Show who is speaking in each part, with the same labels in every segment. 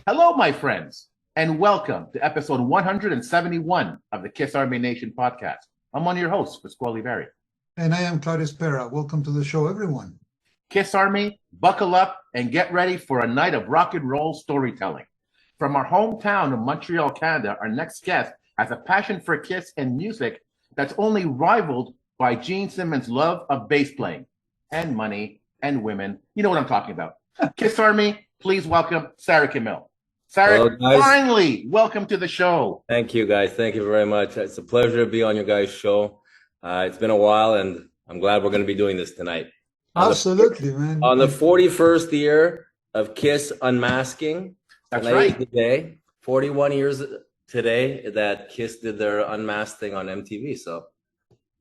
Speaker 1: Hello, my friends, and welcome to episode 171 of the Kiss Army Nation podcast. I'm one of your hosts, Pasquale Berry.
Speaker 2: And I am Claudius Pera. Welcome to the show, everyone.
Speaker 1: Kiss Army, buckle up and get ready for a night of rock and roll storytelling. From our hometown of Montreal, Canada, our next guest has a passion for Kiss and music that's only rivaled by Gene Simmons' love of bass playing and money and women. You know what I'm talking about. Kiss Army, please welcome Saric Emil. Saric, finally, welcome to the show.
Speaker 3: Thank you, guys. Thank you very much. It's a pleasure to be on your guys' show. It's been a while, and I'm glad we're going to be doing this tonight.
Speaker 2: Absolutely, man.
Speaker 3: On the 41st year of Kiss Unmasking.
Speaker 1: That's right.
Speaker 3: Today, 41 years today that Kiss did their unmasking on MTV. So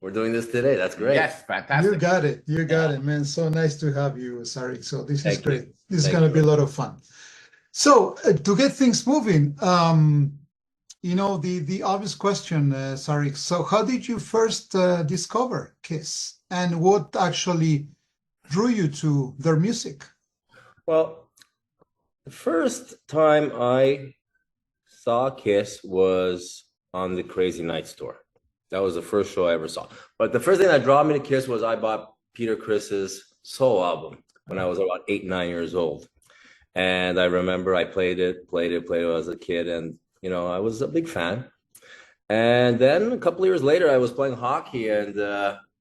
Speaker 3: we're doing this today. That's great.
Speaker 1: Yes, fantastic.
Speaker 2: You got it. You got it, man. So nice to have you, Saric. So this is great. This is going to be a lot of fun. So to get things moving, the obvious question, Saric. So how did you first discover Kiss, and what actually drew you to their music?
Speaker 3: Well, the first time I saw Kiss was on the Crazy Nights tour. That was the first show I ever saw. But the first thing that drew me to Kiss was I bought Peter Criss's Soul album when I was about 8, 9 years old. And I remember I played it as a kid, and I was a big fan. And then a couple of years later, I was playing hockey, and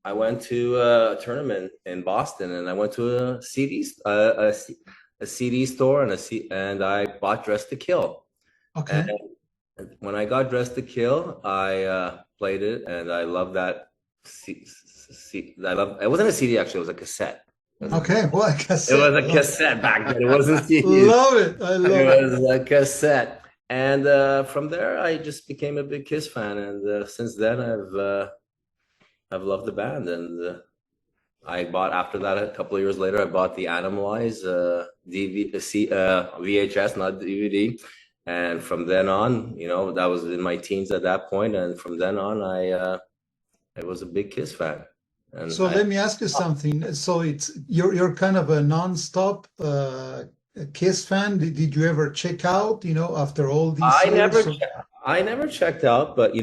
Speaker 3: I went to a tournament in Boston, and I went to a CD store, and I bought Dressed to Kill.
Speaker 2: Okay.
Speaker 3: And when I got Dressed to Kill, I played it, and I loved that. It wasn't a CD, actually; it was a cassette.
Speaker 2: Okay, well, a cassette.
Speaker 3: It was a cassette back then. It wasn't CD.
Speaker 2: Love it. I love it.
Speaker 3: It was a cassette. And from there, I just became a big Kiss fan. And since then, I've loved the band. And I bought, after that, a couple of years later, I bought the Animalize VHS, not DVD. And from then on, that was in my teens at that point. And from then on, I was a big Kiss fan. And
Speaker 2: so let me ask you something. So you're kind of a non-stop Kiss fan. Did you ever check out? After all these years?
Speaker 3: I never checked out, but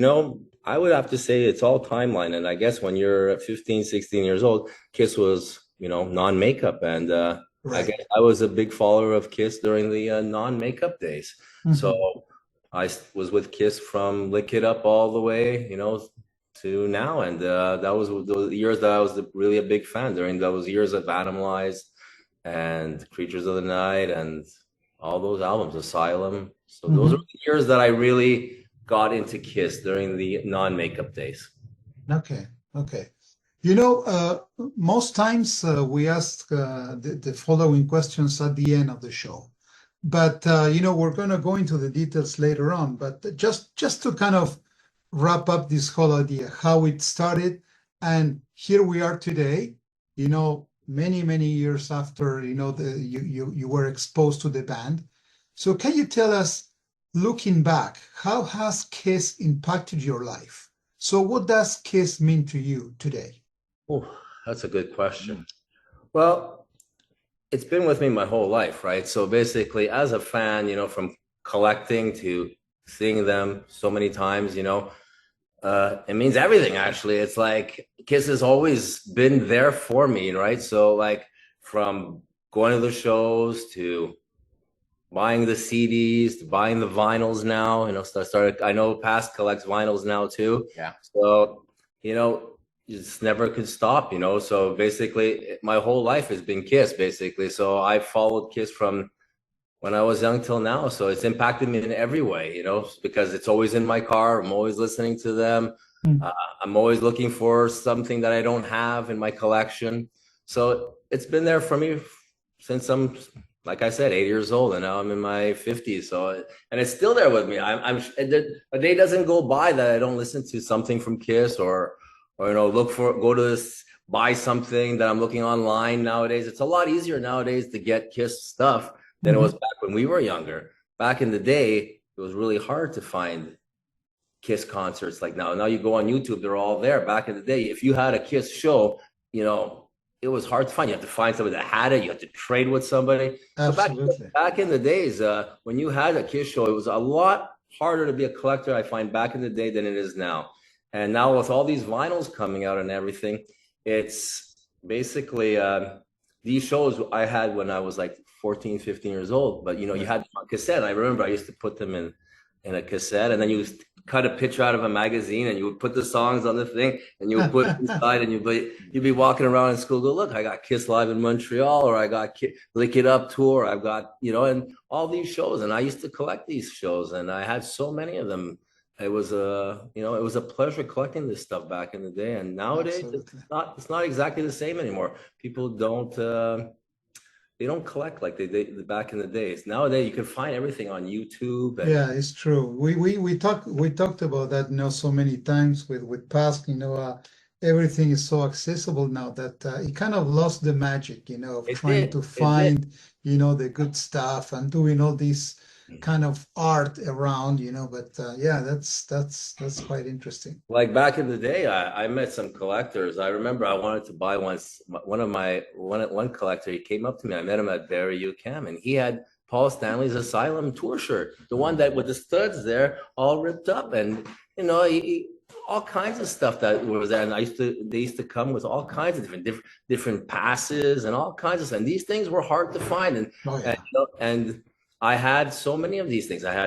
Speaker 3: I would have to say it's all timeline. And I guess when you're 15, 16 years old, Kiss was non-makeup, and
Speaker 2: right.
Speaker 3: I guess I was a big follower of Kiss during the non-makeup days. Mm-hmm. So I was with Kiss from Lick It Up all the way, to now, and that was the years that I was really a big fan. During those years of Animalize and Creatures of the Night and all those albums, Asylum. So those are the years that I really got into Kiss during the non-makeup days.
Speaker 2: Okay. Most times we ask the following questions at the end of the show, but we're going to go into the details later on. But just to kind of wrap up this whole idea, how it started, and here we are today, many years after you were exposed to the band. So can you tell us, looking back, how has Kiss impacted your life? So what does Kiss mean to you today?
Speaker 3: Oh, that's a good question. Well, it's been with me my whole life, right? So basically, as a fan, from collecting to seeing them so many times, it means everything, actually. It's like Kiss has always been there for me, right? So like from going to the shows to buying the CDs to buying the vinyls now, I know Past collects vinyls now too.
Speaker 1: Yeah.
Speaker 3: So, you just never could stop, So basically my whole life has been Kiss, basically. So I followed Kiss from when I was young till now. So it's impacted me in every way, because it's always in my car. I'm always listening to them. I'm always looking for something that I don't have in my collection. So it's been there for me since I'm, like I said, 8 years old, and now I'm in my 50s. So, and it's still there with me. A day doesn't go by that I don't listen to something from Kiss or buy something that I'm looking online nowadays. It's a lot easier nowadays to get Kiss stuff than it was back when we were younger. Back in the day, it was really hard to find Kiss concerts like now. Now you go on YouTube, they're all there. Back in the day, if you had a Kiss show, it was hard to find. You had to find somebody that had it. You had to trade with somebody.
Speaker 2: Absolutely.
Speaker 3: Back in the days, when you had a Kiss show, it was a lot harder to be a collector, I find, back in the day than it is now. And now with all these vinyls coming out and everything, it's basically these shows I had when I was like 14, 15 years old. But, you know, you had them on cassette. I remember I used to put them in a cassette, and then you cut a picture out of a magazine, and you would put the songs on the thing, and you would put it inside, and you'd be walking around in school, go, look, I got Kiss Live in Montreal, or I got Lick It Up tour, I've got, you know, and all these shows. And I used to collect these shows, and I had so many of them. It was you know, it was a pleasure collecting this stuff back in the day. And nowadays it's not exactly the same anymore. People don't they don't collect like they did back in the days. Nowadays, you can find everything on YouTube. And
Speaker 2: yeah, it's true. We talked about that, you know, so many times with past, you know, everything is so accessible now that it kind of lost the magic, you know, of trying to find, you know, the good stuff and doing all these kind of art around, you know. But yeah, that's quite interesting.
Speaker 3: Like back in the day, I met some collectors. I remember I wanted to buy one collector. He came up to me. I met him at Barrie UQAM, and he had Paul Stanley's Asylum tour shirt, the one that with the studs there, all ripped up, and you know, all kinds of stuff that was there. And they used to come with all kinds of different passes and all kinds of stuff. And these things were hard to find, and you know, and I had so many of these things. I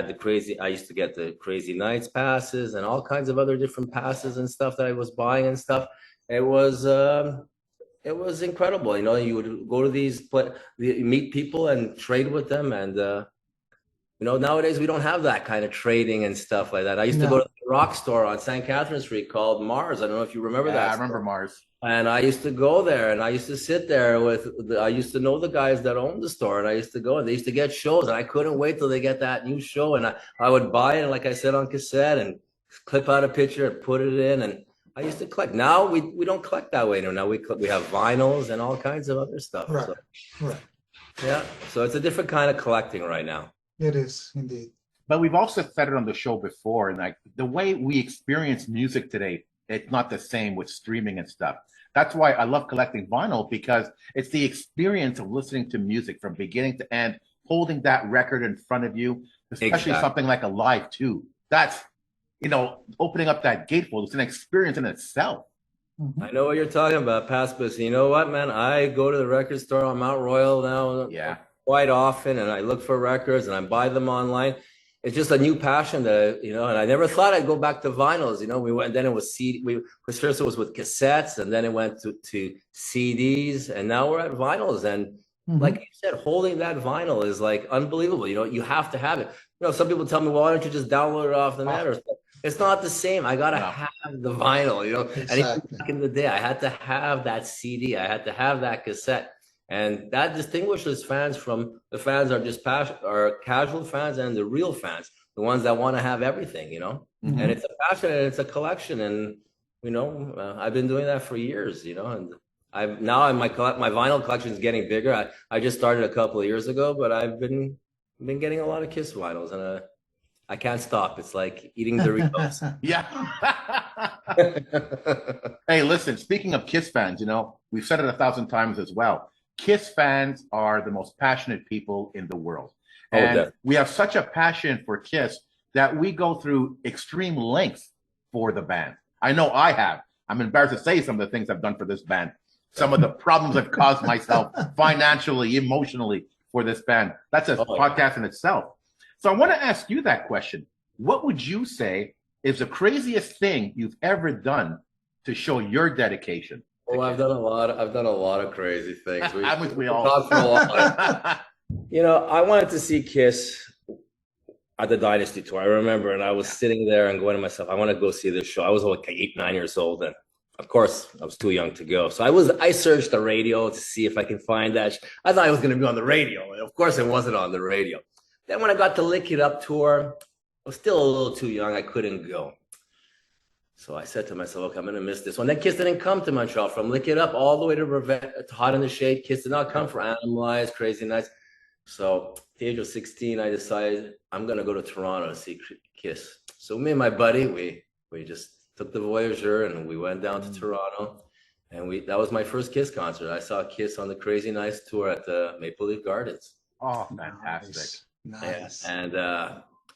Speaker 3: used to get the Crazy Nights passes and all kinds of other different passes and stuff that I was buying and stuff. It was incredible. You know, you would go to meet people and trade with them. And, you know, nowadays we don't have that kind of trading and stuff like that. I used to go to the rock store on St. Catherine Street called Mars. I don't know if you remember that.
Speaker 1: I remember Mars.
Speaker 3: And I used to go there, and I used to sit there I used to know the guys that owned the store, and I used to go, and they used to get shows, and I couldn't wait till they get that new show. And I would buy it, like I said, on cassette and clip out a picture and put it in. And I used to collect. Now we don't collect that way. Now we have vinyls and all kinds of other stuff.
Speaker 2: Right.
Speaker 3: So,
Speaker 2: right.
Speaker 3: Yeah. So it's a different kind of collecting right now.
Speaker 2: It is indeed.
Speaker 1: But we've also said it on the show before, and like the way we experience music today, it's not the same with streaming and stuff. That's why I love collecting vinyl, because it's the experience of listening to music from beginning to end, holding that record in front of you, especially something like a live too. That's, you know, opening up that gatefold. It's an experience in itself.
Speaker 3: I know what you're talking about, Paspas. You know what, man? I go to the record store on Mount Royal now quite often, and I look for records, and I buy them online. It's just a new passion that, you know, and I never thought I'd go back to vinyls. You know, then it was first it was with cassettes, and then it went to CDs, and now we're at vinyls. And like you said, holding that vinyl is like unbelievable. You know, you have to have it. You know, some people tell me, well, why don't you just download it off the net or stuff? It's not the same. I gotta have the vinyl, you know. Exactly. And even back in the day, I had to have that CD. I had to have that cassette. And that distinguishes fans from the fans are just casual fans and the real fans, the ones that want to have everything, you know. And it's a passion and it's a collection, and you know, I've been doing that for years, you know. And my vinyl collection is getting bigger. I just started a couple of years ago, but I've been getting a lot of Kiss vinyls, and I can't stop. It's like eating Doritos.
Speaker 1: Yeah. Hey, listen, speaking of Kiss fans, you know, we've said it 1,000 times as well. Kiss fans are the most passionate people in the world. And we have such a passion for Kiss that we go through extreme lengths for the band. I know I have. I'm embarrassed to say some of the things I've done for this band. Some of the problems I've caused myself financially, emotionally for this band. That's a podcast in itself. So I want to ask you that question. What would you say is the craziest thing you've ever done to show your dedication?
Speaker 3: Oh, I've done a lot of crazy things.
Speaker 1: We all.
Speaker 3: You know, I wanted to see Kiss at the Dynasty tour. I remember, and I was sitting there and going to myself, I want to go see this show. I was like 8, 9 years old, and of course, I was too young to go. So I searched the radio to see if I can find that. I thought I was going to be on the radio, and of course, it wasn't on the radio. Then when I got to Lick It Up tour, I was still a little too young. I couldn't go. So I said to myself, okay, I'm going to miss this one. Then Kiss didn't come to Montreal. From Lick It Up all the way to Hot in the Shade, Kiss did not come for Animalize, Crazy Nights. So at the age of 16, I decided I'm going to go to Toronto to see Kiss. So me and my buddy, we just took the Voyager and we went down to Toronto. And that was my first Kiss concert. I saw Kiss on the Crazy Nights tour at the Maple Leaf Gardens.
Speaker 1: Oh, fantastic.
Speaker 2: Nice.
Speaker 3: And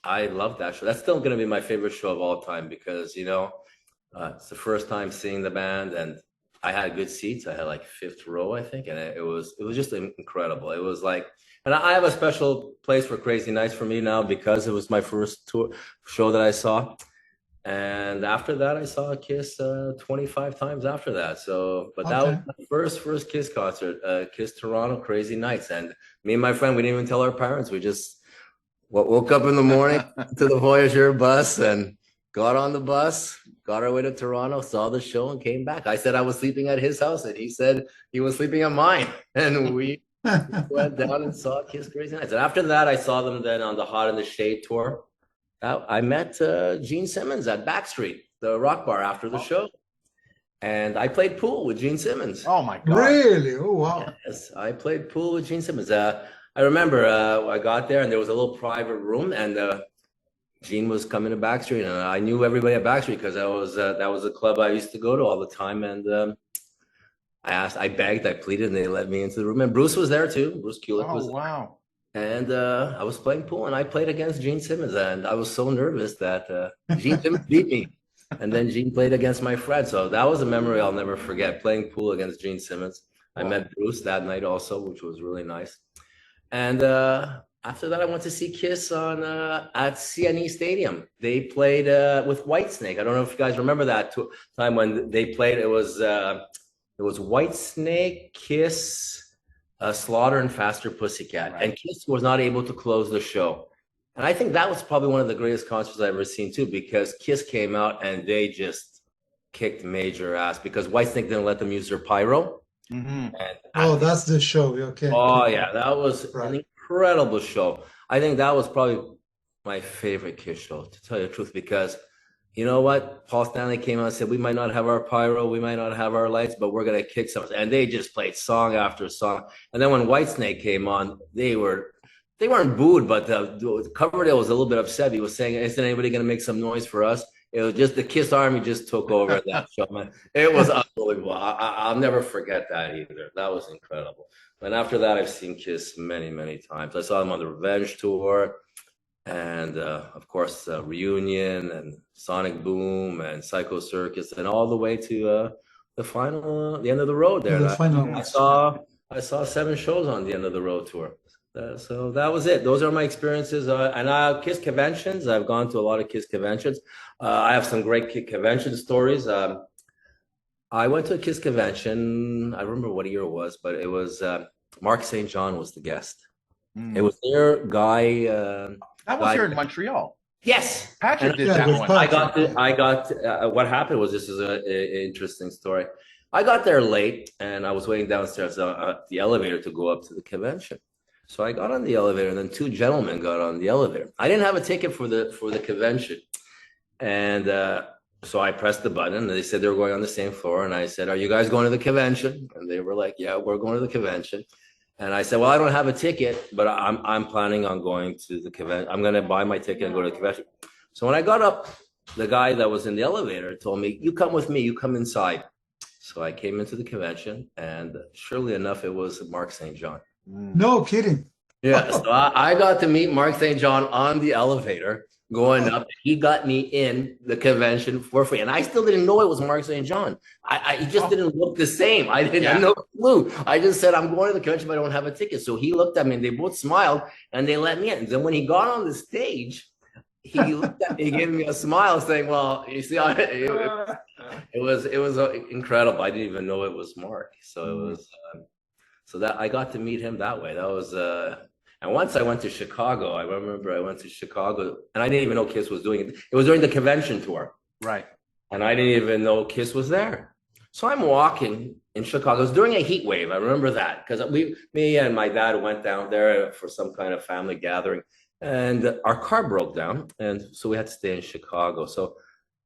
Speaker 3: I love that show. That's still going to be my favorite show of all time because, it's the first time seeing the band, and I had good seats. I had like fifth row, I think, and it was just incredible. It was like, and I have a special place for Crazy Nights for me now because it was my first tour show that I saw. And after that, I saw Kiss 25 times after that. So, but that was my first Kiss concert, Kiss Toronto, Crazy Nights. And me and my friend, we didn't even tell our parents. We just woke up in the morning to the Voyager bus and got on the bus, got our way to Toronto, saw the show, and came back. I said I was sleeping at his house, and he said he was sleeping at mine. And we went down and saw Kiss Crazy Nights. And after that, I saw them then on the Hot in the Shade tour. I met Gene Simmons at Backstreet, the rock bar, after the show. And I played pool with Gene Simmons.
Speaker 1: Oh, my God.
Speaker 2: Really? Oh, wow.
Speaker 3: Yes, I played pool with Gene Simmons. I remember I got there and there was a little private room, and Gene was coming to Backstreet, and I knew everybody at Backstreet because that was a club I used to go to all the time. And I begged, I pleaded, and they let me into the room. And Bruce was there too. Bruce Kulick was there.
Speaker 1: Wow.
Speaker 3: And I was playing pool, and I played against Gene Simmons, and I was so nervous that Gene Simmons beat me. And then Gene played against my friend. So that was a memory I'll never forget, playing pool against Gene Simmons. I met Bruce that night also, which was really nice. And after that, I went to see Kiss on at CNE Stadium. They played with Whitesnake. I don't know if you guys remember that time when they played. It was Whitesnake, Kiss, Slaughter, and Faster Pussycat. Right. And Kiss was not able to close the show. And I think that was probably one of the greatest concerts I've ever seen too, because Kiss came out and they just kicked major ass because Whitesnake didn't let them use their pyro.
Speaker 2: Mm-hmm. And that's the show. Okay.
Speaker 3: Oh yeah, that was an incredible show. I think that was probably my favorite Kiss show, to tell you the truth, because you know what? Paul Stanley came out and said, we might not have our pyro, we might not have our lights, but we're going to kick some. And they just played song after song. And then when Whitesnake came on, they weren't booed, but the Coverdale was a little bit upset. He was saying, isn't anybody going to make some noise for us? It was just the Kiss Army just took over that show, man. It was unbelievable. I'll never forget that either. That was incredible. And after that, I've seen Kiss many, many times. I saw them on the Revenge tour. And of course, Reunion and Sonic Boom and Psycho Circus, and all the way to the end of the road there. I saw 7 shows on the End of the Road tour. So that was it. Those are my experiences. And Kiss conventions. I've gone to a lot of Kiss conventions. I have some great Kiss convention stories. I went to a Kiss convention. I remember what year it was, but it was Mark St. John was the guest. It was their guy.
Speaker 1: That was here in Montreal.
Speaker 3: Yes,
Speaker 1: Patrick did that one.
Speaker 3: I got. What happened was, this is an interesting story. I got there late, and I was waiting downstairs the elevator to go up to the convention. So I got on the elevator, and then 2 gentlemen got on the elevator. I didn't have a ticket for the convention, and so I pressed the button, and they said they were going on the same floor, and I said, "Are you guys going to the convention?" And they were like, "Yeah, we're going to the convention." And I said, well, I don't have a ticket, but I'm planning on going to the convention. I'm going to buy my ticket and go to the convention. So when I got up, the guy that was in the elevator told me, you come with me, you come inside. So I came into the convention, and surely enough, it was Mark St. John.
Speaker 2: No kidding.
Speaker 3: Yeah, so I got to meet Mark St. John on the elevator going up. He got me in the convention for free. And I still didn't know it was Mark St. John. He just didn't look the same. I didn't have no clue. I just said, I'm going to the convention, but I don't have a ticket. So he looked at me, and they both smiled, and they let me in. And then when he got on the stage, he looked at me, he gave me a smile saying, well, you see, it was incredible. I didn't even know it was Mark. So it was, so that I got to meet him that way. That was, and once I went to Chicago. I remember I went to Chicago, and I didn't even know Kiss was doing it. It was during the convention tour.
Speaker 1: Right.
Speaker 3: And I didn't even know Kiss was there. So I'm walking in Chicago. It was during a heat wave. I remember that because me and my dad went down there for some kind of family gathering, and our car broke down. And so we had to stay in Chicago. So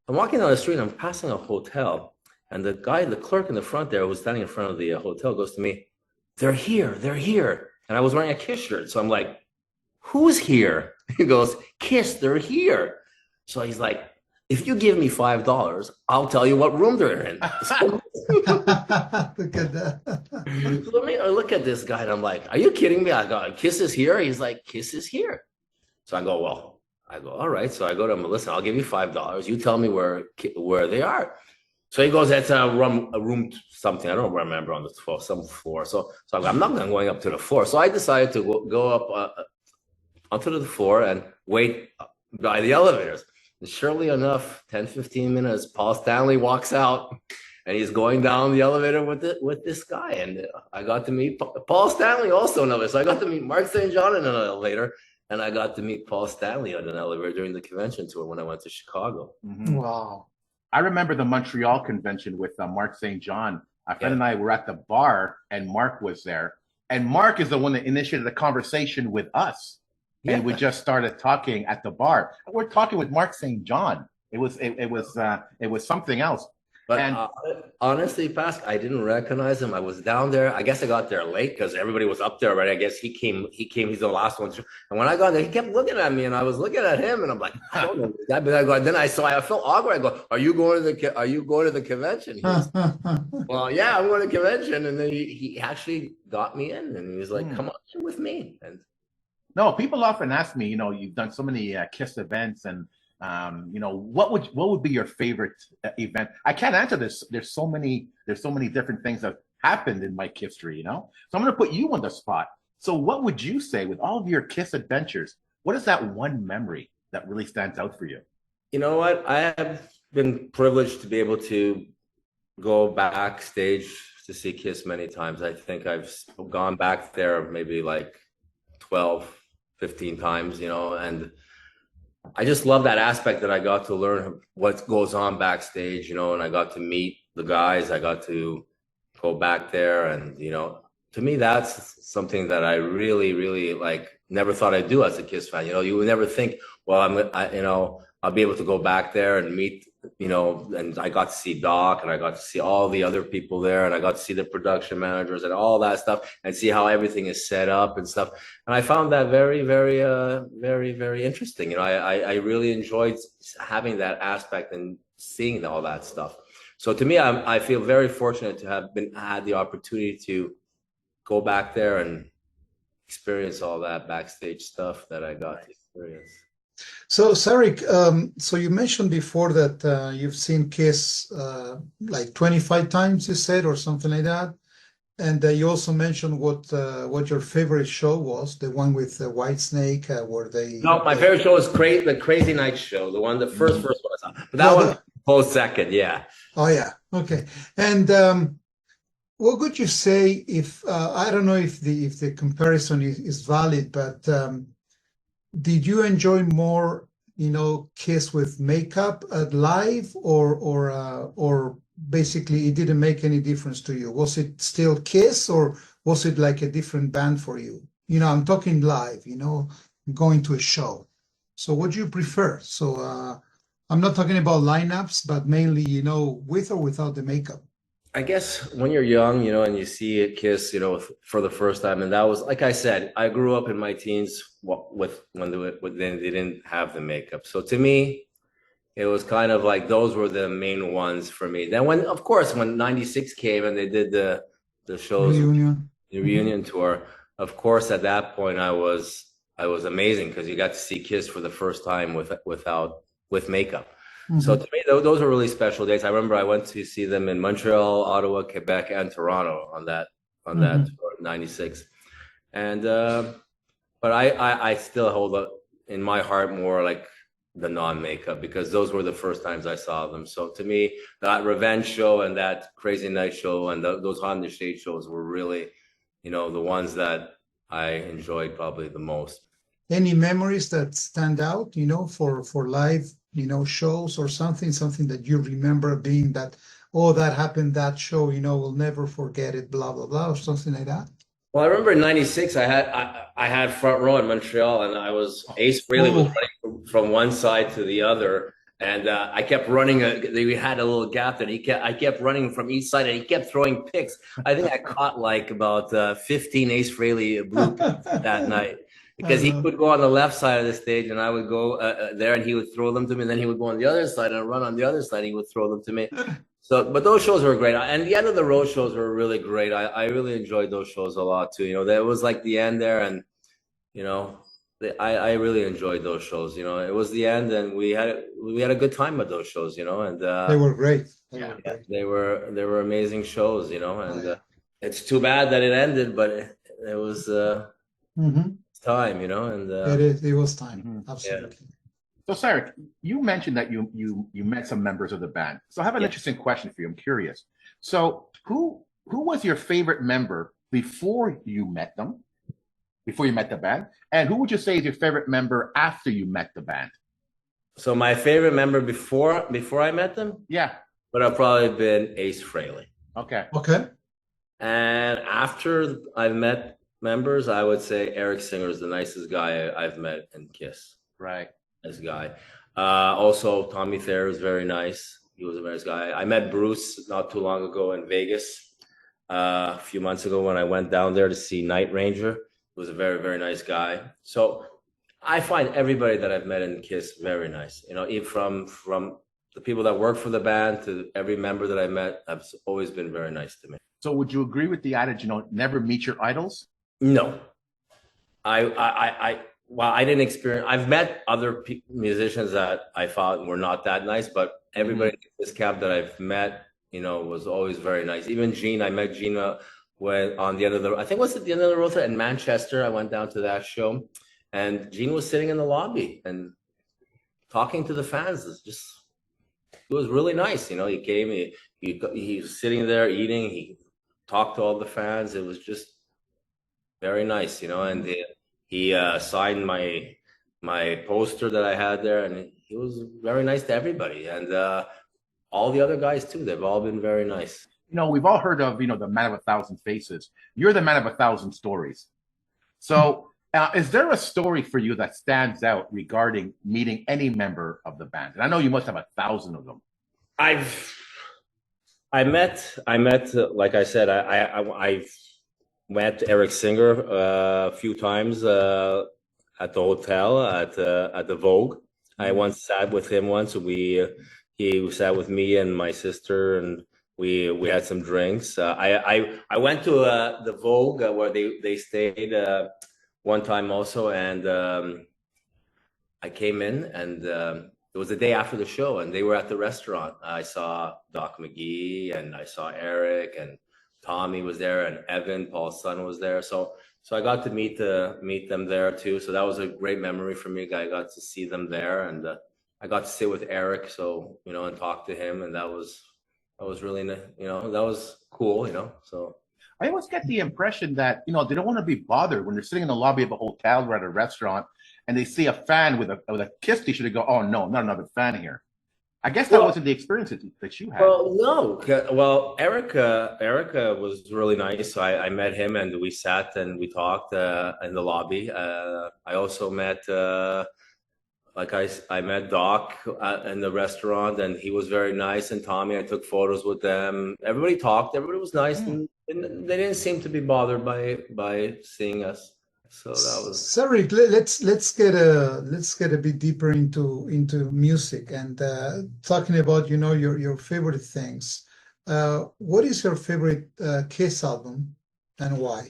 Speaker 3: I'm walking down the street, and I'm passing a hotel, and the clerk in the front there who was standing in front of the hotel goes to me, they're here. And I was wearing a Kiss shirt. So I'm like, who's here? He goes, Kiss, they're here. So he's like, if you give me $5, I'll tell you what room they're in. So,
Speaker 2: Look at that.
Speaker 3: I look at this guy and I'm like, are you kidding me? I go, Kiss is here. He's like, Kiss is here. So I go, all right. So I go to him, listen, I'll give you $5. You tell me where they are. So he goes, that's a room something. I don't remember on the floor, some floor. So I go, I'm not going up to the floor. So I decided to go up onto the floor and wait by the elevators. And surely enough, 10, 15 minutes, Paul Stanley walks out and he's going down the elevator with this guy. And I got to meet Paul Stanley also in an elevator. So I got to meet Mark St. John in an elevator. And I got to meet Paul Stanley on an elevator during the convention tour when I went to Chicago.
Speaker 1: Mm-hmm.
Speaker 2: Wow.
Speaker 1: I remember the Montreal convention with Mark St. John. A friend and I were at the bar, and Mark was there. And Mark is the one that initiated the conversation with us.
Speaker 3: Yeah.
Speaker 1: And we just started talking at the bar. We're talking with Mark St. John. It was something else.
Speaker 3: But honestly, Pasc, I didn't recognize him. I was down there. I guess I got there late because everybody was up there already. I guess he came. He's the last one. And when I got there, he kept looking at me, and I was looking at him, and I'm like, I don't know this guy. But I felt awkward. I go, Are you going to the convention? He goes, well, yeah, I'm going to the convention. And then he actually got me in, and he was like, come on with me. And
Speaker 1: no, people often ask me, you've done so many KISS events, and what would be your favorite event? I can't answer this. There's so many different things that happened in my history, So I'm going to put you on the spot. So what would you say with all of your KISS adventures? What is that one memory that really stands out for you?
Speaker 3: You know what? I have been privileged to be able to go backstage to see KISS many times. I think I've gone back there maybe like 12, 15 times, and I just love that aspect that I got to learn what goes on backstage, and I got to meet the guys. I got to go back there, and to me, that's something that I really, really never thought I'd do as a KISS fan. You would never think, well, I'll be able to go back there and meet, and I got to see Doc, and I got to see all the other people there, and I got to see the production managers and all that stuff, and see how everything is set up and stuff. And I found that very, very, very, very interesting. I really enjoyed having that aspect and seeing all that stuff. So to me, I feel very fortunate to have had the opportunity to go back there and experience all that backstage stuff that I got to experience.
Speaker 2: So, Saric, so you mentioned before that you've seen KISS like 25 times, you said, or something like that. And you also mentioned what your favorite show was, the one with Whitesnake, where they...
Speaker 3: No, my favorite show is the Crazy Night Show, the first one I saw. But that one, close second, yeah.
Speaker 2: Oh, yeah. Okay. And what would you say if, I don't know if the comparison is valid, but... did you enjoy more, KISS with makeup at live, or basically it didn't make any difference to you? Was it still KISS, or was it like a different band for you? I'm talking live, going to a show. So what do you prefer? So I'm not talking about lineups, but mainly, with or without the makeup.
Speaker 3: I guess when you're young, and you see a KISS, for the first time, and that was, like I said, I grew up in my teens when they didn't have the makeup. So to me, it was kind of like those were the main ones for me. Then when 96 came and they did the shows, the reunion tour, of course, at that point I was amazing because you got to see KISS for the first time with makeup. Mm-hmm. So to me, those were really special days. I remember I went to see them in Montreal, Ottawa, Quebec, and Toronto on that tour, 96. And but I still hold up in my heart more like the non-makeup, because those were the first times I saw them. So to me, that Revenge show and that Crazy Night show and those On the Stage shows were really, the ones that I enjoyed probably the most.
Speaker 2: Any memories that stand out, for live, shows or something that you remember being that, that happened, that show, we'll never forget it, blah, blah, blah, or something like that?
Speaker 3: Well, I remember in 96, I had front row in Montreal, and Ace Frehley was running from one side to the other. And I kept running. We had a little gap that I kept running from each side, and he kept throwing picks. I think I caught like about 15 Ace Frehley blue picks that night. because he would go on the left side of the stage and I would go there and he would throw them to me. And then he would go on the other side and run on the other side. And he would throw them to me. So, but those shows were great. And the end of the road shows were really great. I really enjoyed those shows a lot too. You know, that was like the end there. And, you know, I really enjoyed those shows. You know, it was the end and we had a good time at those shows, you know, and
Speaker 2: they were great.
Speaker 3: They were amazing shows, you know, and it's too bad that it ended, but it was time, you know, and
Speaker 2: it was time. Absolutely.
Speaker 1: So Saric, you mentioned that you met some members of the band. So I have an interesting question for you. I'm curious. So who was your favorite member before you met them? Before you met the band? And who would you say is your favorite member after you met the band?
Speaker 3: So my favorite member before I met them?
Speaker 1: Yeah.
Speaker 3: Would have probably been Ace Frehley.
Speaker 1: Okay.
Speaker 2: Okay.
Speaker 3: And after I've met members, I would say Eric Singer is the nicest guy I've met in Kiss.
Speaker 1: Right.
Speaker 3: Nice guy. Also, Tommy Thayer was very nice. He was a nice guy. I met Bruce not too long ago in Vegas. A few months ago when I went down there to see Night Ranger. He was a very, very nice guy. So I find everybody that I've met in Kiss very nice. You know, even from the people that work for the band to every member that I met have always been very nice to me.
Speaker 1: So would you agree with the adage, you know, never meet your idols?
Speaker 3: No. Well, I didn't experience. I've met other musicians that I thought were not that nice, but everybody in this cab that I've met, you know, was always very nice. Even Gene, I met Gene when on the end of the, I think it was at the end of the road in Manchester. I went down to that show, and Gene was sitting in the lobby and talking to the fans. It was really nice, you know. He came, he was sitting there eating. He talked to all the fans. It was just very nice, you know, and he signed my poster that I had there, and he was very nice to everybody, and all the other guys too. They've all been very nice.
Speaker 1: You know, we've all heard of, you know, the man of 1,000 faces. You're the man of 1,000 stories. So is there a story for you that stands out regarding meeting any member of the band? And I know you must have 1,000 of them.
Speaker 3: I met, like I said, I've met Eric Singer a few times at the hotel at the Vogue. I once sat with him once. He sat with me and my sister, and we had some drinks. I went to the Vogue where they stayed one time also, and I came in, and it was the day after the show, and they were at the restaurant. I saw Doc McGee, and I saw Eric, and Tommy was there, and Evan, Paul's son, was there. So I got to meet them there too. So that was a great memory for me. I got to see them there, and I got to sit with Eric, so, you know, and talk to him, and that was really, you know, that was cool, you know. So
Speaker 1: I always get the impression that, you know, they don't want to be bothered when they're sitting in the lobby of a hotel or at a restaurant and they see a fan with a Kiss t-shirt. They go, "Oh no, not another fan here." I guess that wasn't the experience that you had.
Speaker 3: Well, no. Well, Erica was really nice. So I met him and we sat and we talked in the lobby. I also met, I met Doc in the restaurant, and he was very nice. And Tommy, I took photos with them. Everybody talked. Everybody was nice, and they didn't seem to be bothered by seeing us. So that was.
Speaker 2: Saric, let's get a bit deeper into music and talking about, you know, your favorite things. What is your favorite Kiss album and why?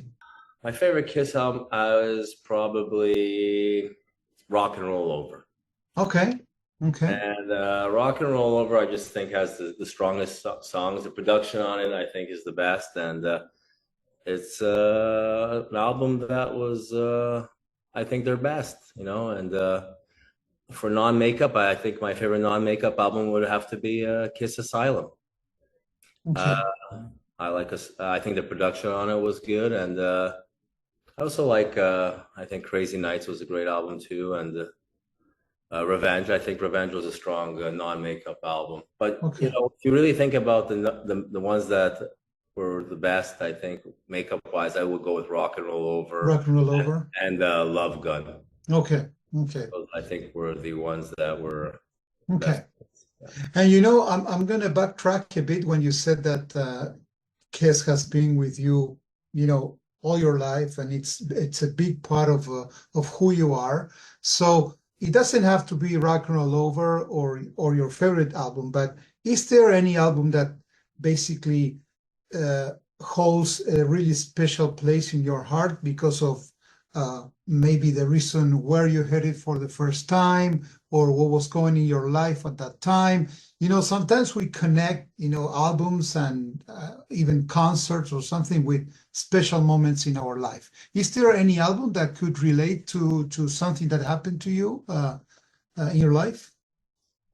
Speaker 3: My favorite Kiss album is probably Rock and Roll Over.
Speaker 2: Okay.
Speaker 3: And Rock and Roll Over, I just think has the strongest songs. The production on it, I think, is the best, and it's an album that was, I think, their best, you know. And for non-makeup, I think my favorite non-makeup album would have to be Kiss Asylum. Okay. I think the production on it was good, and I also like, I think Crazy Nights was a great album too, and Revenge. I think Revenge was a strong non-makeup album. But you know, if you really think about the ones that were the best, I think makeup-wise, I would go with Rock and Roll Over.
Speaker 2: Rock and Roll Over.
Speaker 3: And Love Gun.
Speaker 2: Okay.
Speaker 3: Those, I think, were the ones that were.
Speaker 2: Okay. And you know, I'm going to backtrack a bit when you said that Kiss has been with you, you know, all your life, and it's a big part of who you are. So it doesn't have to be Rock and Roll Over or your favorite album, but is there any album that basically holds a really special place in your heart because of maybe the reason where you headed for the first time or what was going in your life at that time? Sometimes we connect, albums and even concerts or something with special moments in our life. Is there any album that could relate to something that happened to you in your life?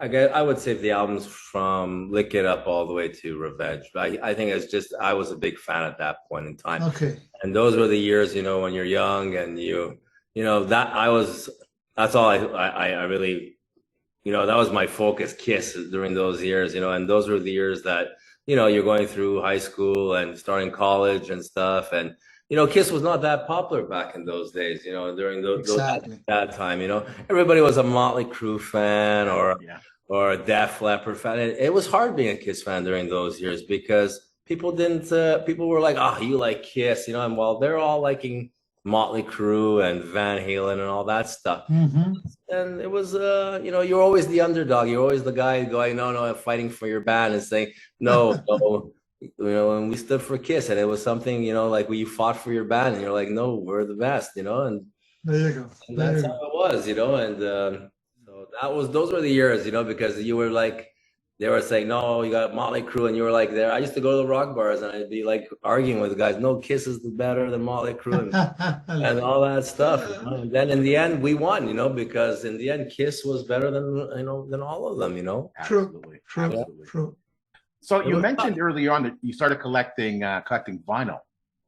Speaker 3: I would say the albums from Lick It Up all the way to Revenge. I think it's just, I was a big fan at that point in time.
Speaker 2: Okay.
Speaker 3: And those were the years, when you're young and that's all I really, that was my focus, Kiss, during those years, and those were the years that, you're going through high school and starting college and stuff. And, Kiss was not that popular back in those days, during that time, everybody was a Motley Crue fan or a Def Leppard fan. It was hard being a Kiss fan during those years because people were like, oh, you like Kiss, and while they're all liking Motley Crue and Van Halen and all that stuff.
Speaker 2: Mm-hmm.
Speaker 3: And it was, you're always the underdog. You're always the guy going, no, I'm fighting for your band and saying, no, and we stood for Kiss. And it was something, like when you fought for your band and you're like, no, we're the best, and
Speaker 2: there you go.
Speaker 3: And that's how it was, and so those were the years, because you were like, they were saying, no, you got Motley Crue, and you were like there. I used to go to the rock bars and I'd be like arguing with the guys, no, Kiss is better than Motley Crue and all that stuff. And then in the end we won, because in the end Kiss was better than than all of them,
Speaker 1: Absolutely.
Speaker 2: True.
Speaker 1: So you mentioned earlier on that you started collecting vinyl.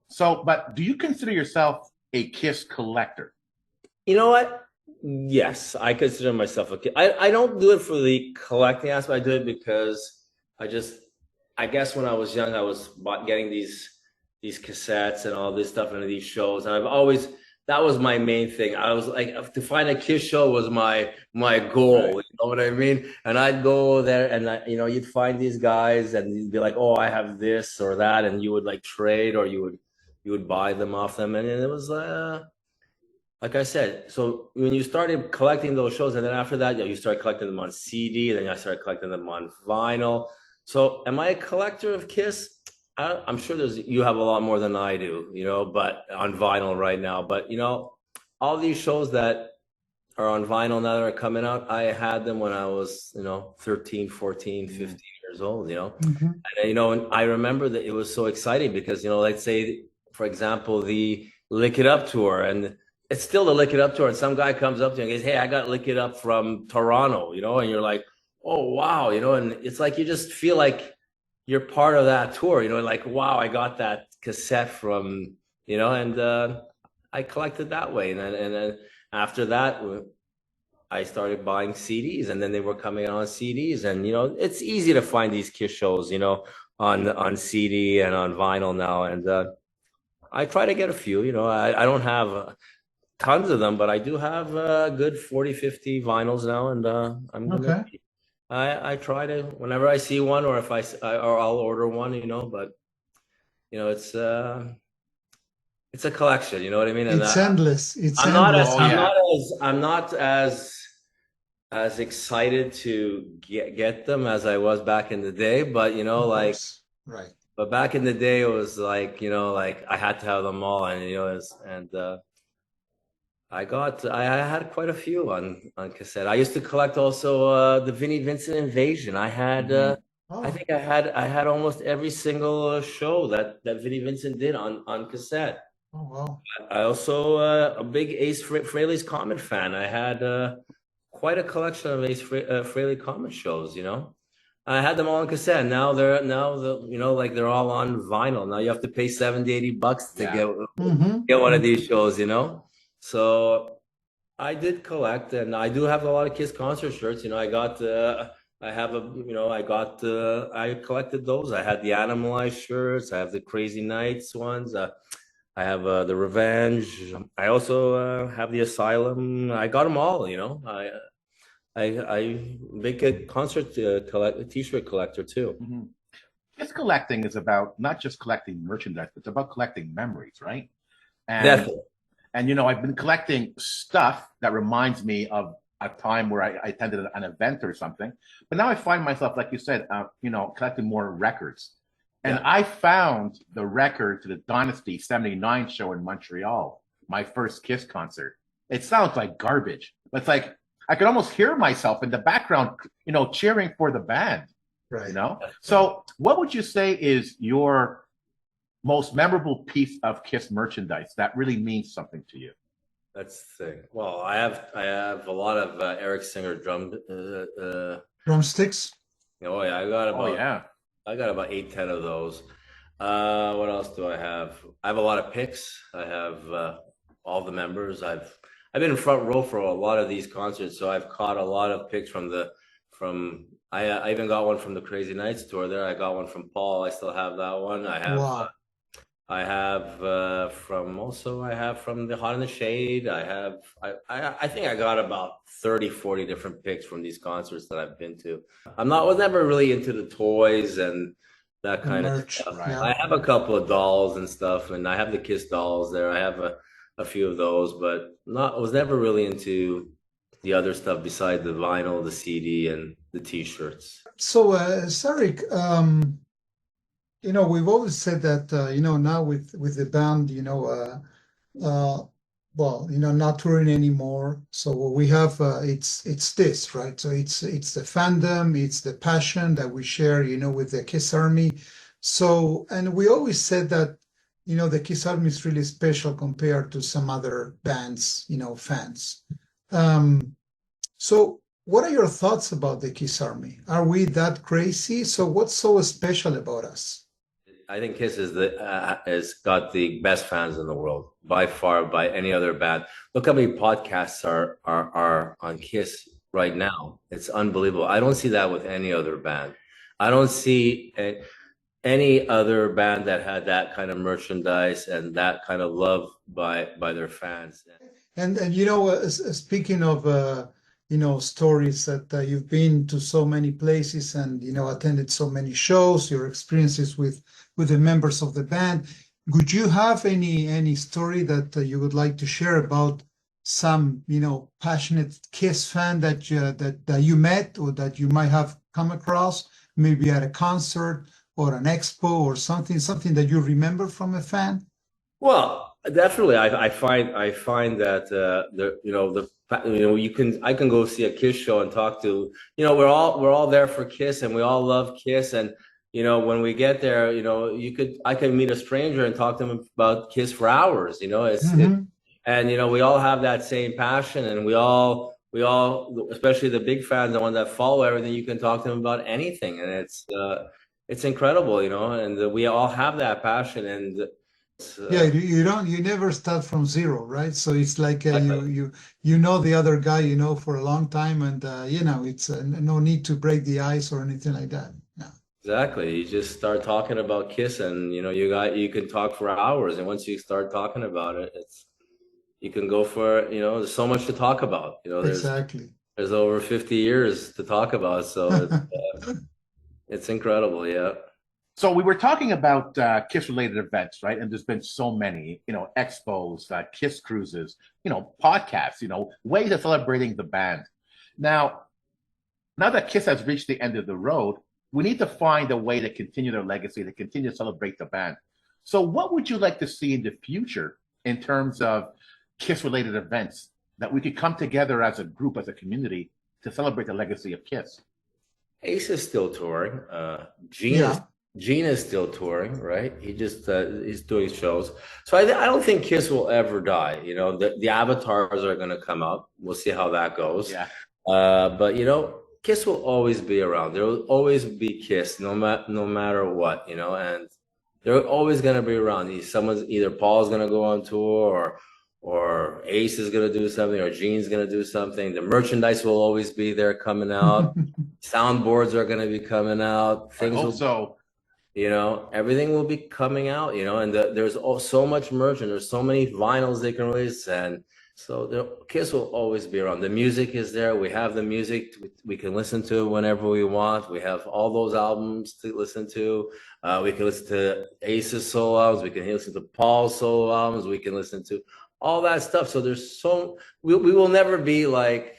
Speaker 1: So, but do you consider yourself a Kiss collector?
Speaker 3: You know what? Yes, I consider myself a kid. I don't do it for the collecting aspect. I do it because I guess when I was young, I was getting these cassettes and all this stuff and these shows. And that was my main thing. I was like, to find a Kiss show was my goal. Right. You know what I mean? And I'd go there and you'd find these guys and you'd be like, oh, I have this or that. And you would like trade or you would buy them off them. And it was, like I said, so when you started collecting those shows, and then after that, you started collecting them on CD, then I started collecting them on vinyl. So am I a collector of Kiss? I'm sure you have a lot more than I do, but on vinyl right now. But, all these shows that are on vinyl now that are coming out, I had them when I was, 13, 14, 15 years old,
Speaker 2: Mm-hmm.
Speaker 3: And, and I remember that it was so exciting because, let's say, for example, the Lick It Up tour, and it's still the Lick It Up tour, and some guy comes up to you and goes, hey, I got Lick It Up from Toronto, and you're like, oh, wow, and it's like you just feel like you're part of that tour, like, wow, I got that cassette from, and I collected that way. And then after that, I started buying CDs, and then they were coming on CDs. And, it's easy to find these Kiss shows, on CD and on vinyl now. And I try to get a few, I don't have tons of them, but I do have a good 40, 50 vinyls now, and
Speaker 2: Okay.
Speaker 3: I try to, whenever I see one, or if or I'll order one, but it's a collection, you know what I mean? And
Speaker 2: It's endless.
Speaker 3: I'm not as excited to get them as I was back in the day, but
Speaker 2: right.
Speaker 3: But back in the day, it was like, like I had to have them all, and I had quite a few on cassette. I used to collect also the Vinnie Vincent Invasion. I had I think I had almost every single show that Vinnie Vincent did on cassette.
Speaker 2: Oh wow!
Speaker 3: I also a big Ace Frehley's Comet fan. I had quite a collection of Ace Frehley Comet shows. I had them all on cassette. Now they're like they're all on vinyl. Now you have to pay $70-$80 to get one of these shows. So I did collect, and I do have a lot of Kiss concert shirts. I got, I collected those. I had the Animalized shirts. I have the Crazy Nights ones. I have the Revenge. I also have the Asylum. I got them all. I make a concert T-shirt collector too.
Speaker 1: Kiss collecting is about not just collecting merchandise, but it's about collecting memories, right?
Speaker 3: Definitely.
Speaker 1: And I've been collecting stuff that reminds me of a time where I attended an event or something. But now I find myself, like you said, collecting more records. And I found the record to the Dynasty 79 show in Montreal, my first Kiss concert. It sounds like garbage. But it's like I could almost hear myself in the background, cheering for the band.
Speaker 2: Right.
Speaker 1: So what would you say is your most memorable piece of Kiss merchandise that really means something to you?
Speaker 3: That's the thing. Well, I have a lot of Eric Singer
Speaker 2: drumsticks.
Speaker 3: Oh yeah, I got about 8-10 of those. What else do I have? I have a lot of pics. I have all the members. I've been in front row for a lot of these concerts, so I've caught a lot of pics I even got one from the Crazy Nights tour there. I got one from Paul. I still have that one. I have I have from the Hot in the Shade. I think I got about 30-40 different pics from these concerts that I've been to. Was never really into the toys and that kind of stuff. Right. I have a couple of dolls and stuff, and I have the Kiss dolls there. I have a few of those, but was never really into the other stuff besides the vinyl, the CD, and the T-shirts.
Speaker 2: So, Saric, we've always said that, now with the band, not touring anymore. So what we have, it's this, right? So it's the fandom, it's the passion that we share, with the Kiss Army. So, and we always said that, the Kiss Army is really special compared to some other bands, fans. So what are your thoughts about the Kiss Army? Are we that crazy? So what's so special about us?
Speaker 3: I think Kiss has got the best fans in the world by far, by any other band. Look how many podcasts are on Kiss right now. It's unbelievable. I don't see that with any other band. I don't see any other band that had that kind of merchandise and that kind of love by their fans.
Speaker 2: And speaking of stories that you've been to so many places and attended so many shows, your experiences with the members of the band, would you have any story that you would like to share about some passionate Kiss fan that you met or that you might have come across, maybe at a concert or an expo or something that you remember from a fan?
Speaker 3: Well, definitely, I find that I can go see a Kiss show and talk to, we're all there for Kiss and we all love Kiss, and when we get there, I can meet a stranger and talk to them about Kiss for hours. And we all have that same passion, and we all, especially the big fans, the ones that follow everything, you can talk to them about anything, and it's incredible, and we all have that passion, and
Speaker 2: you never start from zero, right? So it's like you know the other guy for a long time, and it's no need to break the ice or anything like that. No.
Speaker 3: Exactly. You just start talking about Kiss, and you can talk for hours, and once you start talking about it, you can go for there's so much to talk about. There's over 50 years to talk about, so it's incredible. Yeah.
Speaker 1: So we were talking about Kiss-related events, right? And there's been so many, expos, Kiss cruises, podcasts, ways of celebrating the band. Now that Kiss has reached the end of the road, we need to find a way to continue their legacy, to continue to celebrate the band. So what would you like to see in the future in terms of Kiss-related events that we could come together as a group, as a community, to celebrate the legacy of Kiss?
Speaker 3: Ace is still touring. Gene is still touring, right? He just he's doing shows. So I don't think Kiss will ever die. The avatars are going to come up. We'll see how that goes. Yeah. But Kiss will always be around. There will always be Kiss, no matter what. And they're always going to be around. Either Paul's going to go on tour, or Ace is going to do something, or Gene's going to do something. The merchandise will always be there coming out. Soundboards are going to be coming out. Everything will be coming out, and there's so much merch, and there's so many vinyls they can release, and So the Kiss will always be around. The music is there. We have the music. We can listen to whenever we want. We have all those albums to listen to. We can listen to Ace's solo albums. We can listen to Paul's solo albums. We can listen to all that stuff. So we will never be like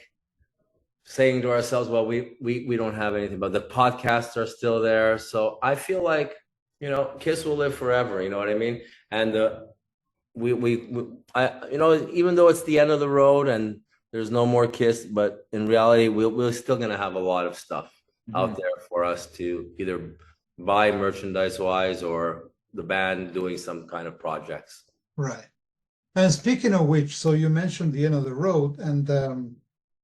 Speaker 3: saying to ourselves, well, we don't have anything, but the podcasts are still there. So I feel like, Kiss will live forever. You know what I mean? And even though it's the end of the road and there's no more Kiss, but in reality, we're still going to have a lot of stuff out there for us to either buy merchandise wise or the band doing some kind of projects.
Speaker 2: Right. And speaking of which, so you mentioned the end of the road, and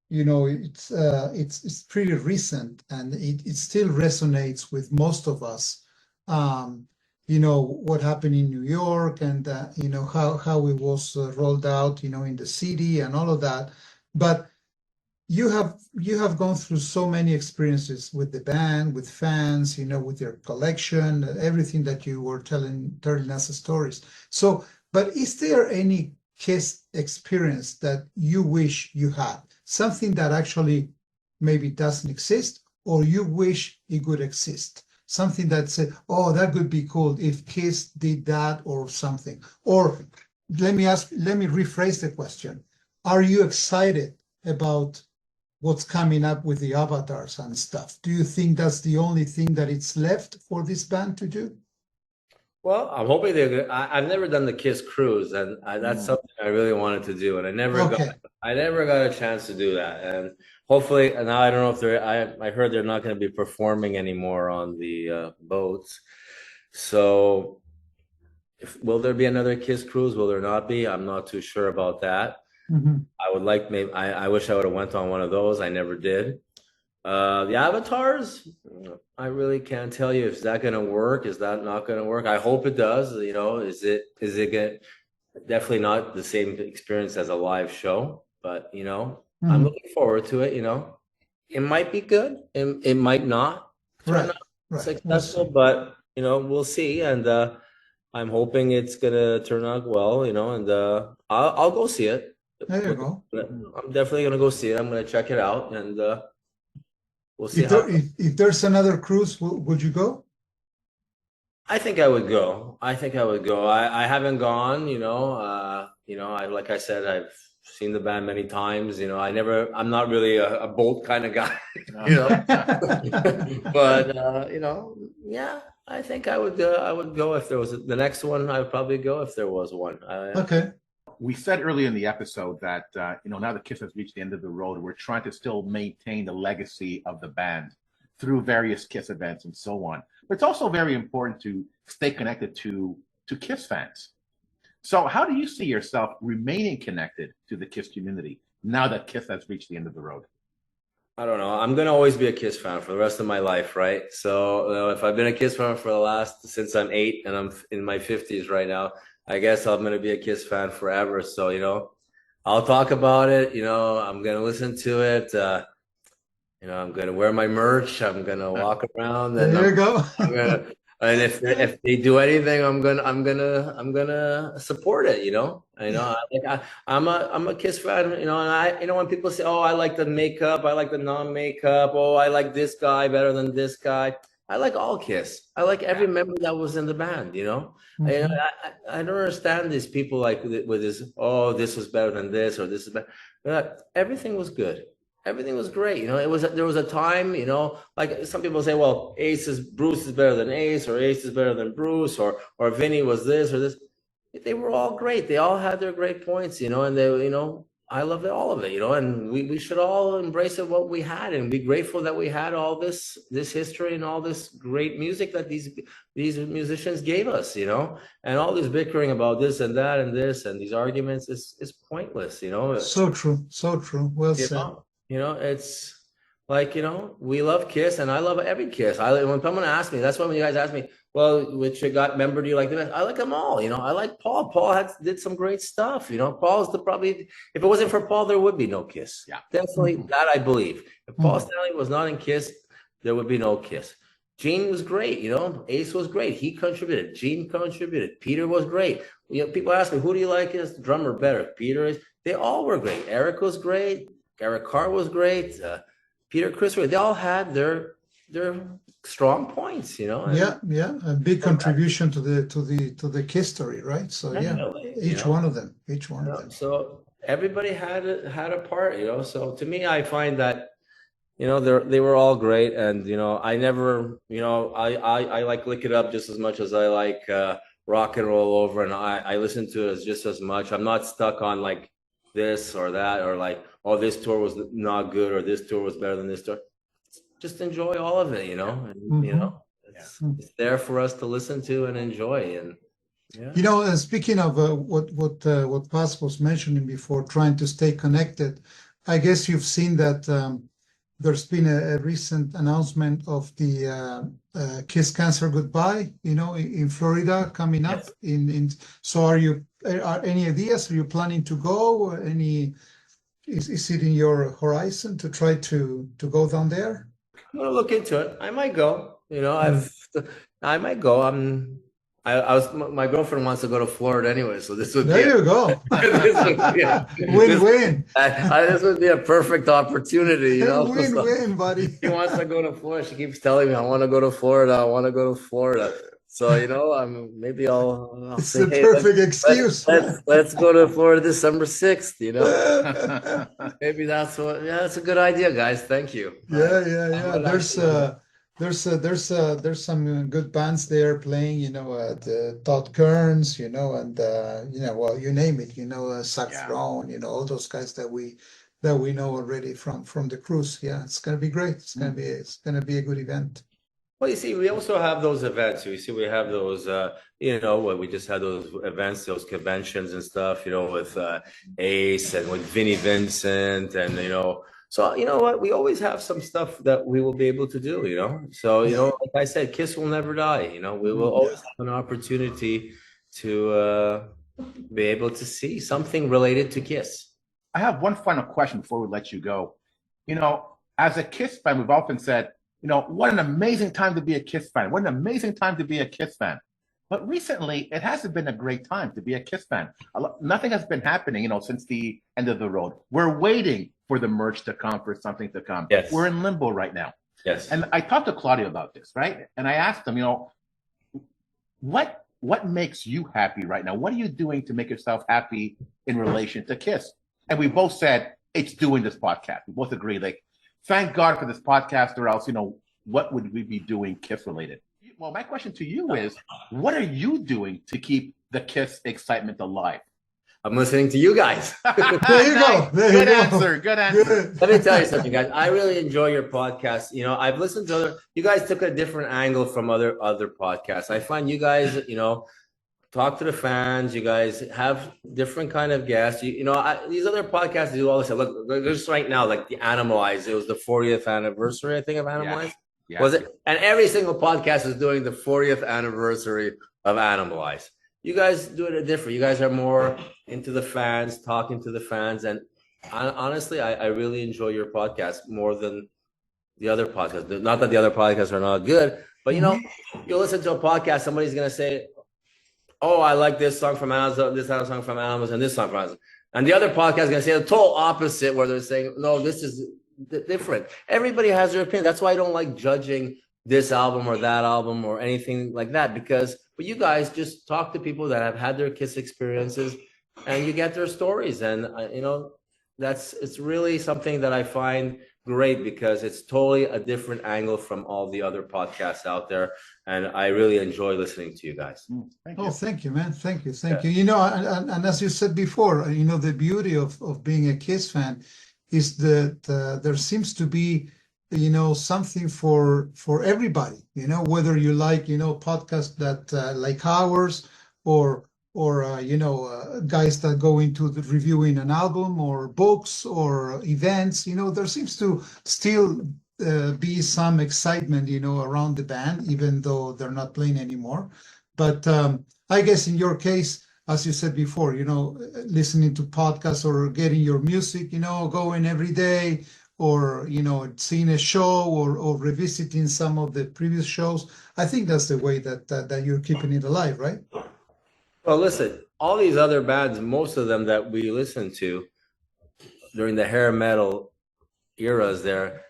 Speaker 2: it's pretty recent, and it still resonates with most of us. What happened in New York, and how it was rolled out, in the city and all of that. But you have gone through so many experiences with the band, with fans, with your collection, everything that you were telling us stories. So, but is there any Kiss experience that you wish you had? Something that actually maybe doesn't exist, or you wish it could exist? Something that said, oh, that could be cool if Kiss did that or something. Or let me rephrase the question. Are you excited about what's coming up with the avatars and stuff? Do you think that's the only thing that it's left for this band to do?
Speaker 3: Well, I'm hoping I've never done the Kiss cruise, and that's something I really wanted to do, and I never got a chance to do that. And hopefully, and now I don't know if I heard they're not going to be performing anymore on the boats. So, will there be another Kiss cruise? Will there not be? I'm not too sure about that. I would like, maybe I wish I would have went on one of those. I never did. The avatars, I really can't tell you. Is that going to work? Is that not going to work? I hope it does. Is it going? Definitely not the same experience as a live show, but I'm looking forward to it. It might be good. It might not turn out successful, but we'll see. And I'm hoping it's gonna turn out well. And I'll go see it.
Speaker 2: There you go.
Speaker 3: I'm definitely gonna go see it. I'm gonna check it out, and we'll see.
Speaker 2: If there's another cruise, would you go?
Speaker 3: I think I would go. I haven't gone. Like I said, I've seen the band many times. I'm not really a boat kind of guy. But yeah, I think I would go if there was the next one. I would probably go if there was one.
Speaker 2: Okay.
Speaker 1: We said earlier in the episode that now that Kiss has reached the end of the road, we're trying to still maintain the legacy of the band through various Kiss events and so on. But it's also very important to stay connected to Kiss fans. So how do you see yourself remaining connected to the Kiss community now that Kiss has reached the end of the road?
Speaker 3: I don't know. I'm going to always be a Kiss fan for the rest of my life, right? So if I've been a Kiss fan since I'm 8 and I'm in my 50s right now, I guess I'm going to be a Kiss fan forever. So, I'll talk about it. I'm going to listen to it. I'm going to wear my merch. I'm going to walk around. And
Speaker 2: there you go.
Speaker 3: And if they do anything, I'm gonna support it. I'm a Kiss fan. And when people say, "Oh, I like the makeup. I like the non-makeup. Oh, I like this guy better than this guy." I like all Kiss. I like every member that was in the band. I don't understand these people with this. Oh, this was better than this, or this is better. Everything was good. Everything was great. There was a time, like some people say, well, Bruce is better than Ace, or Ace is better than Bruce, or Vinny was this or this. They were all great. They all had their great points, and they, I love all of it, and we should all embrace it, what we had, and be grateful that we had all this history and all this great music that these musicians gave us, and all this bickering about this and that and this and these arguments is pointless,
Speaker 2: So true. Well said.
Speaker 3: It's like, we love Kiss, and I love every Kiss. When someone asks me, that's why when you guys ask me, well, which member do you like the best? I like them all. I like Paul. Paul did some great stuff. Paul's probably, if it wasn't for Paul, there would be no Kiss. Yeah, definitely that I believe. If Paul Stanley was not in Kiss, there would be no Kiss. Gene was great, you know. Ace was great. He contributed. Gene contributed. Peter was great. You know, people ask me, who do you like as drummer better? Peter is. They all were great. Eric was great. Eric Carr was great. Peter, Chris, they all had their strong points, you know.
Speaker 2: Yeah, a big contribution to the Kiss story, right? So each one of them.
Speaker 3: So everybody had a part, you know. So to me, I find that, you know, they were all great, and you know, I never, you know, I like Lick It Up just as much as I like Rock and Roll Over, and I listen to it just as much. I'm not stuck on like this or that, or like, oh, this tour was not good, or this tour was better than this tour. Just enjoy all of it, you know, and you know, it's there for us to listen to and enjoy. And
Speaker 2: you know, speaking of what Paz was mentioning before, trying to stay connected, I guess you've seen that there's been a recent announcement of the Kiss Cancer Goodbye, you know, in Florida coming up. So are any ideas? Are you planning to go? Is it in your horizon to try to go down there?
Speaker 3: I'm gonna look into it. I might go. You know, I might go. My girlfriend wants to go to Florida anyway, so this would
Speaker 2: there you go. Win-win.
Speaker 3: This would be a perfect opportunity, you know.
Speaker 2: Win-win, buddy.
Speaker 3: She wants to go to Florida. She keeps telling me, "I want to go to Florida. I want to go to Florida." So you know, maybe I'll
Speaker 2: it's
Speaker 3: say,
Speaker 2: the perfect excuse.
Speaker 3: Let's go to Florida December 6th. You know, maybe that's what. Yeah, that's a good idea, guys. Thank you.
Speaker 2: Yeah. There's some good bands there playing. You know, Todd Kearns. You know, and you know, well, you name it. You know, Zach Throne. You know, all those guys that we know already from the cruise. Yeah, it's gonna be great. It's gonna be a good event.
Speaker 3: Well, you see, we also have those events. You see, we have those, you know, we just had those events, those conventions and stuff, you know, with Ace and with Vinnie Vincent, and you know, so you know what, we always have some stuff that we will be able to do, you know. So you know, like I said, Kiss will never die. You know, we will always have an opportunity to be able to see something related to Kiss.
Speaker 1: I have one final question before we let you go. You know, as a Kiss fan, we've often said, you know, what an amazing time to be a Kiss fan. What an amazing time to be a Kiss fan. But recently, it hasn't been a great time to be a Kiss fan. Nothing has been happening, you know, since the end of the road. We're waiting for the merch to come, for something to come.
Speaker 3: Yes.
Speaker 1: We're in limbo right now.
Speaker 3: Yes.
Speaker 1: And I talked to Claudio about this, right? And I asked him, you know, what makes you happy right now? What are you doing to make yourself happy in relation to Kiss? And we both said, it's doing this podcast. We both agree, like, thank God for this podcast, or else, you know, what would we be doing Kiss related? Well, my question to you is, what are you doing to keep the Kiss excitement alive?
Speaker 3: I'm listening to you guys.
Speaker 2: There you go.
Speaker 1: Good answer. Good.
Speaker 3: Let me tell you something, guys. I really enjoy your podcast. You know, I've listened to you guys took a different angle from other podcasts. I find you guys, you know, talk to the fans. You guys have different kind of guests. You know, these other podcasts do all this. Look, just right now, like the Animalize. It was the 40th anniversary, I think, of Animalize.
Speaker 1: Yeah.
Speaker 3: Was it? And every single podcast is doing the 40th anniversary of Animalize. You guys do it different. You guys are more into the fans, talking to the fans. And honestly, I really enjoy your podcast more than the other podcasts. Not that the other podcasts are not good, but you know, you listen to a podcast, somebody's going to say, oh, I like this song from Amazon, this other song from Amazon, and this song from Amazon. And the other podcast is going to say the total opposite, where they're saying, no, this is different. Everybody has their opinion. That's why I don't like judging this album or that album or anything like that, but you guys just talk to people that have had their Kiss experiences, and you get their stories. And, you know, it's really something that I find great, because it's totally a different angle from all the other podcasts out there. And I really enjoy listening to you guys.
Speaker 2: Thank you, man. Thank you. You know, and as you said before, you know, the beauty of being a Kiss fan is that there seems to be, you know, something for everybody, you know, whether you like, you know, podcasts that like ours, or you know, guys that go into the reviewing an album or books or events. You know, there seems to still be some excitement, you know, around the band, even though they're not playing anymore. But I guess in your case, as you said before, you know, listening to podcasts or getting your music, you know, going every day, or seeing a show or revisiting some of the previous shows. I think that's the way that you're keeping it alive, right?
Speaker 3: Well, listen, all these other bands, most of them that we listened to during the hair metal eras there,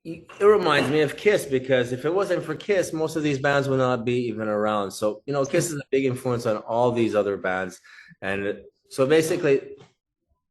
Speaker 3: it reminds me of Kiss, because if it wasn't for Kiss, most of these bands would not be even around. So, Kiss is a big influence on all these other bands. And so basically,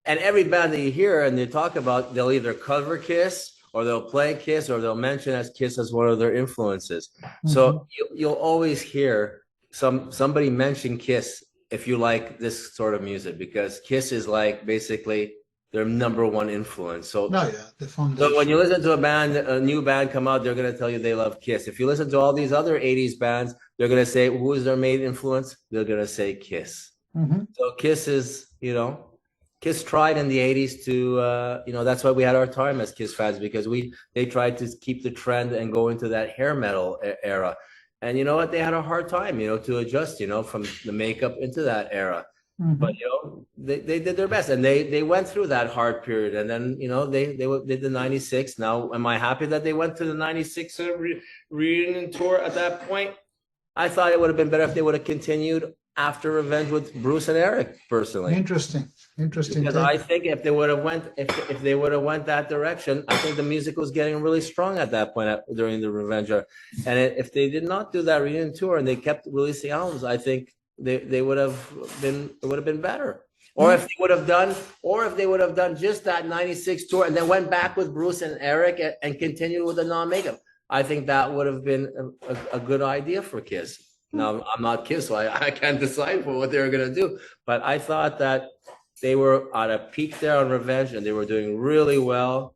Speaker 3: and every band that you hear and they talk about, they'll either cover Kiss or they'll play Kiss or they'll mention as Kiss as one of their influences. Mm-hmm. So you'll always hear somebody mention Kiss if you like this sort of music, because Kiss is like basically their number one influence. So, so when you listen to a new band come out, they're going to tell you they love Kiss. If you listen to all these other 80s bands, they're going to say, who is their main influence? They're going to say Kiss. Mm-hmm. So Kiss is, Kiss tried in the 80s to, that's why we had our time as Kiss fans, because they tried to keep the trend and go into that hair metal era. And you know what? They had a hard time, to adjust, from the makeup into that era. Mm-hmm. But they did their best, and they went through that hard period, and then they did the '96. Now, am I happy that they went to the '96 reunion tour at that point? I thought it would have been better if they would have continued after Revenge with Bruce and Eric. Personally, interesting. Because I think if they would have went that direction, I think the music was getting really strong at that point during the Revenge. And if they did not do that reunion tour and they kept releasing albums, I think it would have been better. Or if they would have done just that '96 tour and then went back with Bruce and Eric and continued with the non-makeup, I think that would have been a good idea for Kiss. Now, I'm not Kiss, so I can't decide for what they were going to do. But I thought that they were at a peak there on Revenge, and they were doing really well.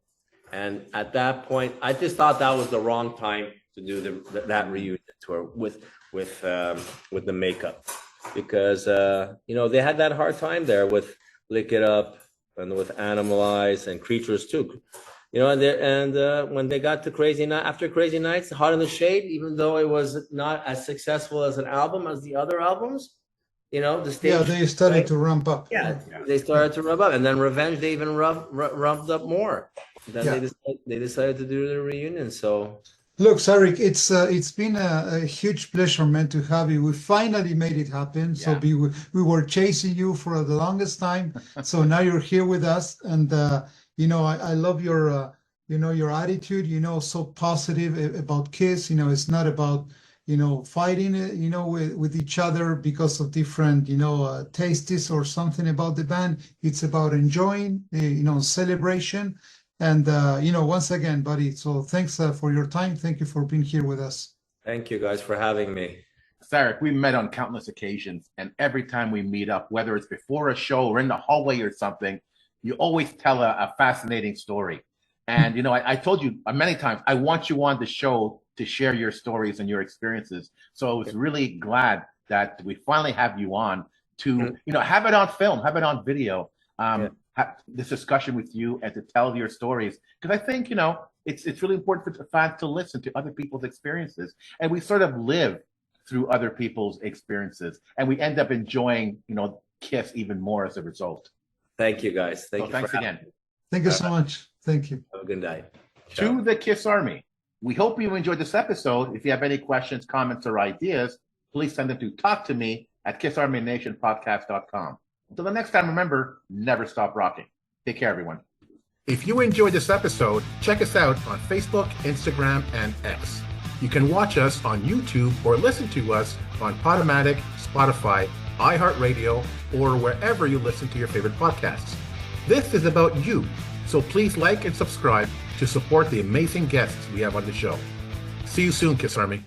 Speaker 3: And at that point, I just thought that was the wrong time to do that reunion tour with the makeup, because they had that hard time there with Lick It Up and with Animalize and Creatures too. When they got to after Crazy Nights, Hot in the Shade, even though it was not as successful as an album as the other albums, the stage.
Speaker 2: They started to ramp up.
Speaker 3: Yeah, they started to ramp up, and then Revenge, they even ramped up more. Then they decided to do the reunion. So.
Speaker 2: Look, Saric, it's been a huge pleasure, man, to have you. We finally made it happen. Yeah. So we were chasing you for the longest time. So now you're here with us, and I love your your attitude. So positive about Kiss. It's not about fighting with each other because of different tastes or something about the band. It's about enjoying, celebration. And, once again, buddy, so thanks for your time. Thank you for being here with us.
Speaker 3: Thank you guys for having me.
Speaker 1: Saric, we met on countless occasions, and every time we meet up, whether it's before a show or in the hallway or something, you always tell a fascinating story. And, I told you many times, I want you on the show to share your stories and your experiences. So I was really glad that we finally have you on to, have it on film, have it on video. Have this discussion with you and to tell your stories, because I think it's really important for fans to listen to other people's experiences, and we sort of live through other people's experiences, and we end up enjoying Kiss even more as a result.
Speaker 3: Thank you, guys.
Speaker 1: Thanks again.
Speaker 2: Thank you so much. Thank you.
Speaker 3: Have a good night.
Speaker 1: To the Kiss Army, we hope you enjoyed this episode. If you have any questions, comments, or ideas, please send them to talktome@kissarmynationpodcast.com. Until the next time, remember, never stop rocking. Take care, everyone. If you enjoyed this episode, check us out on Facebook, Instagram, and X. You can watch us on YouTube or listen to us on Podomatic, Spotify, iHeartRadio, or wherever you listen to your favorite podcasts. This is about you, so please like and subscribe to support the amazing guests we have on the show. See you soon, Kiss Army.